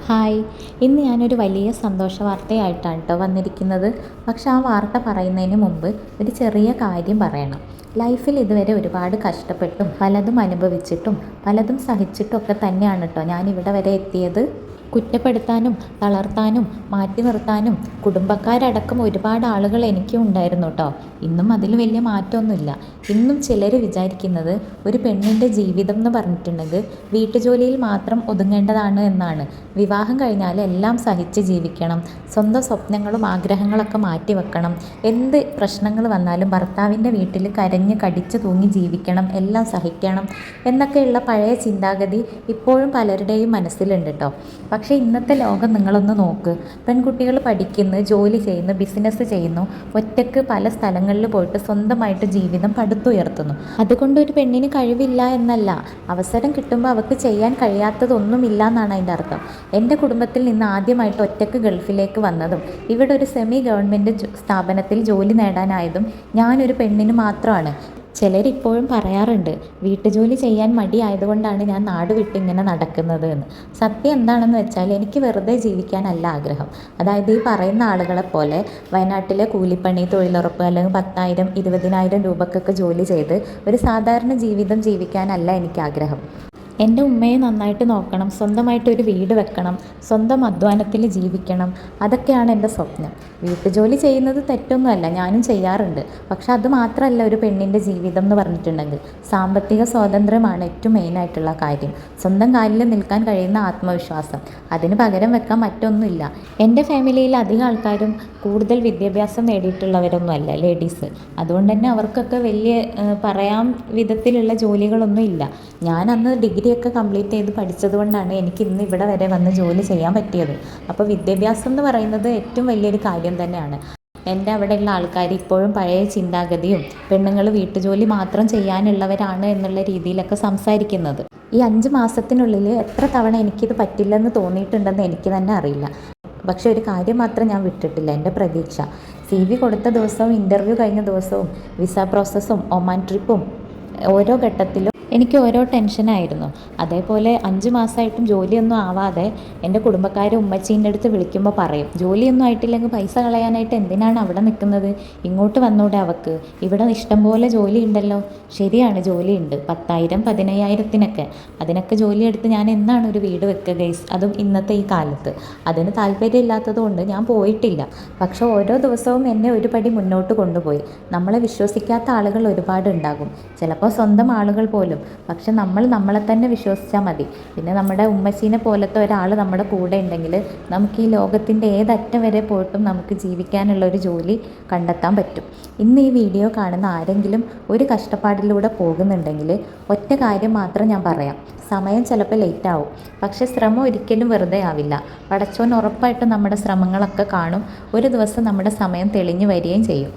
Hi, ഇന്ന് ഞാനൊരു വലിയ സന്തോഷ വാർത്തയായിട്ടാണ് കേട്ടോ വന്നിരിക്കുന്നത്. പക്ഷെ ആ വാർത്ത പറയുന്നതിന് മുമ്പ് ഒരു ചെറിയ കാര്യം പറയണം. ലൈഫിൽ ഇതുവരെ ഒരുപാട് കഷ്ടപ്പെട്ടും പലതും അനുഭവിച്ചിട്ടും പലതും സഹിച്ചിട്ടും ഒക്കെ തന്നെയാണ് കേട്ടോ ഞാനിവിടെ വരെ എത്തിയത്. കുറ്റപ്പെടുത്താനും തളർത്താനും മാറ്റി നിർത്താനും കുടുംബക്കാരടക്കം ഒരുപാട് ആളുകൾ എനിക്കും ഉണ്ടായിരുന്നു കേട്ടോ. ഇന്നും അതിൽ വലിയ മാറ്റമൊന്നുമില്ല. ഇന്നും ചിലർ വിചാരിക്കുന്നത് ഒരു പെണ്ണിൻ്റെ ജീവിതം എന്ന് പറഞ്ഞിട്ടുണ്ടെങ്കിൽ വീട്ടുജോലിയിൽ മാത്രം ഒതുങ്ങേണ്ടതാണ് എന്നാണ്. വിവാഹം കഴിഞ്ഞാൽ എല്ലാം സഹിച്ച് ജീവിക്കണം, സ്വന്തം സ്വപ്നങ്ങളും ആഗ്രഹങ്ങളൊക്കെ മാറ്റി വെക്കണം, എന്ത് പ്രശ്നങ്ങൾ വന്നാലും ഭർത്താവിൻ്റെ വീട്ടിൽ കരഞ്ഞ് കടിച്ച് തൂങ്ങി ജീവിക്കണം, എല്ലാം സഹിക്കണം എന്നൊക്കെയുള്ള പഴയ ചിന്താഗതി ഇപ്പോഴും പലരുടെയും മനസ്സിലുണ്ട് കേട്ടോ. പക്ഷേ ഇന്നത്തെ ലോകം നിങ്ങളൊന്ന് നോക്ക്. പെൺകുട്ടികൾ പഠിക്കുന്നു, ജോലി ചെയ്യുന്നു, ബിസിനസ് ചെയ്യുന്നു, ഒറ്റയ്ക്ക് പല സ്ഥലങ്ങളിൽ പോയിട്ട് സ്വന്തമായിട്ട് ജീവിതം പടുത്തുയർത്തുന്നു. അതുകൊണ്ട് ഒരു പെണ്ണിന് കഴിവില്ല എന്നല്ല, അവസരം കിട്ടുമ്പോൾ അവൾക്ക് ചെയ്യാൻ കഴിയാത്തതൊന്നുമില്ല എന്നാണ് അതിൻ്റെ അർത്ഥം. എൻ്റെ കുടുംബത്തിൽ നിന്ന് ആദ്യമായിട്ട് ഒറ്റയ്ക്ക് ഗൾഫിലേക്ക് വന്നതും ഇവിടെ ഒരു സെമി ഗവൺമെൻറ് സ്ഥാപനത്തിൽ ജോലി നേടാനായതും ഞാനൊരു പെണ്ണിന് മാത്രമാണ്. ചിലരിപ്പോഴും പറയാറുണ്ട് വീട്ടുജോലി ചെയ്യാൻ മടിയായതുകൊണ്ടാണ് ഞാൻ നാട് വിട്ടിങ്ങനെ നടക്കുന്നത് എന്ന്. സത്യം എന്താണെന്ന് വെച്ചാൽ എനിക്ക് വെറുതെ ജീവിക്കാനല്ല ആഗ്രഹം. അതായത് ഈ പറയുന്ന ആളുകളെ പോലെ വയനാട്ടിലെ കൂലിപ്പണി, തൊഴിലുറപ്പ് അല്ലെങ്കിൽ 10,000 20,000 രൂപക്കൊക്കെ ജോലി ചെയ്ത് ഒരു സാധാരണ ജീവിതം ജീവിക്കാനല്ല എനിക്ക് ആഗ്രഹം. എൻ്റെ ഉമ്മയെ നന്നായിട്ട് നോക്കണം, സ്വന്തമായിട്ടൊരു വീട് വെക്കണം, സ്വന്തം അധ്വാനത്തിൽ ജീവിക്കണം, അതൊക്കെയാണ് എൻ്റെ സ്വപ്നം. വീട്ടുജോലി ചെയ്യുന്നത് തെറ്റൊന്നുമല്ല, ഞാനും ചെയ്യാറുണ്ട്. പക്ഷെ അത് മാത്രമല്ല ഒരു പെണ്ണിൻ്റെ ജീവിതം എന്ന് പറഞ്ഞിട്ടുണ്ടെങ്കിൽ സാമ്പത്തിക സ്വാതന്ത്ര്യമാണ് ഏറ്റവും മെയിനായിട്ടുള്ള കാര്യം. സ്വന്തം കാലിൽ നിൽക്കാൻ കഴിയുന്ന ആത്മവിശ്വാസം, അതിന് പകരം വെക്കാൻ മറ്റൊന്നുമില്ല. എൻ്റെ ഫാമിലിയിൽ അധികം ആൾക്കാരും കൂടുതൽ വിദ്യാഭ്യാസം നേടിയിട്ടുള്ളവരൊന്നുമല്ല, ലേഡീസ്. അതുകൊണ്ട് തന്നെ അവർക്കൊക്കെ വലിയ പറയാൻ വിധത്തിലുള്ള ജോലികളൊന്നും ഇല്ല. ഞാൻ അന്ന് ഡിഗ്രിയൊക്കെ കംപ്ലീറ്റ് ചെയ്ത് പഠിച്ചത് കൊണ്ടാണ് എനിക്ക് ഇന്ന് ഇവിടെ വരെ വന്ന് ജോലി ചെയ്യാൻ പറ്റിയത്. അപ്പോൾ വിദ്യാഭ്യാസം എന്ന് പറയുന്നത് ഏറ്റവും വലിയൊരു കാര്യം തന്നെയാണ്. എൻ്റെ അവിടെയുള്ള ആൾക്കാർ ഇപ്പോഴും പഴയ ചിന്താഗതിയും പെണ്ണുങ്ങൾ വീട്ടുജോലി മാത്രം ചെയ്യാനുള്ളവരാണ് എന്നുള്ള രീതിയിലൊക്കെ സംസാരിക്കുന്നത്. ഈ 5 മാസത്തിനുള്ളിൽ എത്ര തവണ എനിക്കിത് പറ്റില്ലെന്ന് തോന്നിയിട്ടുണ്ടെന്ന് എനിക്ക് തന്നെ അറിയില്ല. പക്ഷെ ഒരു കാര്യം മാത്രം ഞാൻ വിട്ടിട്ടില്ല, എൻ്റെ പ്രതീക്ഷ. CV കൊടുത്ത ദിവസവും ഇൻ്റർവ്യൂ കഴിഞ്ഞ ദിവസവും വിസ പ്രോസസ്സും ഒമാൻ ട്രിപ്പും ഓരോ ഘട്ടത്തിലും എനിക്ക് ഓരോ ടെൻഷനായിരുന്നു. അതേപോലെ 5 മാസമായിട്ടും ജോലിയൊന്നും ആവാതെ എൻ്റെ കുടുംബക്കാരെ ഉമ്മച്ചീൻ്റെ അടുത്ത് വിളിക്കുമ്പോൾ പറയും, ജോലിയൊന്നും ആയിട്ടില്ലെങ്കിൽ പൈസ കളയാനായിട്ട് എന്തിനാണ് അവിടെ നിൽക്കുന്നത്, ഇങ്ങോട്ട് വന്നൂടെ അവക്ക്, ഇവിടെ ഇഷ്ടംപോലെ ജോലി ഉണ്ടല്ലോ. ശരിയാണ്, ജോലിയുണ്ട് 10,000 15,000-ത്തിനൊക്കെ. അതിനൊക്കെ ജോലിയെടുത്ത് ഞാൻ എന്നാണ് ഒരു വീട് വെക്കുക ഗൈസ്, അതും ഇന്നത്തെ ഈ കാലത്ത്. അതിന് താല്പര്യമില്ലാത്തത് കൊണ്ട് ഞാൻ പോയിട്ടില്ല. പക്ഷെ ഓരോ ദിവസവും എന്നെ ഒരു പടി മുന്നോട്ട് കൊണ്ടുപോയി. നമ്മളെ വിശ്വസിക്കാത്ത ആളുകൾ ഒരുപാട് ഉണ്ടാകും, ചിലപ്പോൾ സ്വന്തം ആളുകൾ പോലും. പക്ഷെ നമ്മൾ നമ്മളെ തന്നെ വിശ്വസിച്ചാൽ മതി. പിന്നെ നമ്മുടെ ഉമ്മച്ചീനെ പോലത്തെ ഒരാൾ നമ്മുടെ കൂടെ ഉണ്ടെങ്കിൽ നമുക്ക് ഈ ലോകത്തിൻ്റെ ഏതറ്റം വരെ പോയിട്ടും നമുക്ക് ജീവിക്കാനുള്ള ഒരു ജോലി കണ്ടെത്താൻ പറ്റും. ഇന്ന് ഈ വീഡിയോ കാണുന്ന ആരെങ്കിലും ഒരു കഷ്ടപ്പാടിലൂടെ പോകുന്നുണ്ടെങ്കിൽ ഒറ്റ കാര്യം മാത്രം ഞാൻ പറയാം. സമയം ചിലപ്പോൾ ലേറ്റ് ആവും, പക്ഷെ ശ്രമം ഒരിക്കലും വെറുതെ ആവില്ല. പടച്ചോൻ ഉറപ്പായിട്ടും നമ്മുടെ ശ്രമങ്ങളൊക്കെ കാണും. ഒരു ദിവസം നമ്മുടെ സമയം തെളിഞ്ഞു വരികയും ചെയ്യും.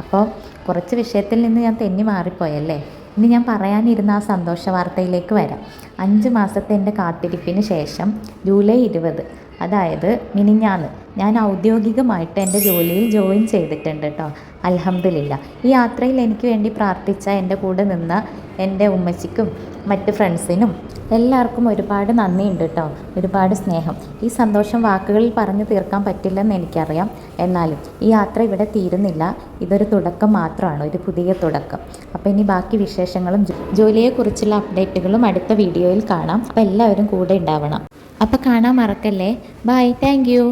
അപ്പോൾ കുറച്ച് വിഷയത്തിൽ നിന്ന് ഞാൻ തെന്നി മാറിപ്പോയല്ലേ. ഇനി ഞാൻ പറയാനിരുന്ന ആ സന്തോഷ വാർത്തയിലേക്ക് വരാം. 5 മാസത്തെ എൻ്റെ കാത്തിരിപ്പിന് ശേഷം ജൂലൈ 20, അതായത് മിനിഞ്ഞാന്ന്, ഞാൻ ഔദ്യോഗികമായിട്ട് എൻ്റെ ജോലിയിൽ ജോയിൻ ചെയ്തിട്ടുണ്ട് കേട്ടോ. അൽഹംദുലില്ലാ. ഈ യാത്രയിൽ എനിക്ക് വേണ്ടി പ്രാർത്ഥിച്ച, എൻ്റെ കൂടെ നിന്ന എൻ്റെ ഉമ്മച്ചിക്കും മറ്റ് ഫ്രണ്ട്സിനും എല്ലാവർക്കും ഒരുപാട് നന്ദിയുണ്ട് കേട്ടോ, ഒരുപാട് സ്നേഹം. ഈ സന്തോഷം വാക്കുകളിൽ പറഞ്ഞു തീർക്കാൻ പറ്റില്ലെന്ന് എനിക്കറിയാം. എന്നാലും ഈ യാത്ര ഇവിടെ തീരുന്നില്ല, ഇതൊരു തുടക്കം മാത്രമാണ്, ഒരു പുതിയ തുടക്കം. അപ്പോൾ ഇനി ബാക്കി വിശേഷങ്ങളും ജോലിയെക്കുറിച്ചുള്ള അപ്ഡേറ്റുകളും അടുത്ത വീഡിയോയിൽ കാണാം. അപ്പോൾ എല്ലാവരും കൂടെ ഉണ്ടാവണം. അപ്പോൾ കാണാൻ മറക്കല്ലേ. Bye, thank U.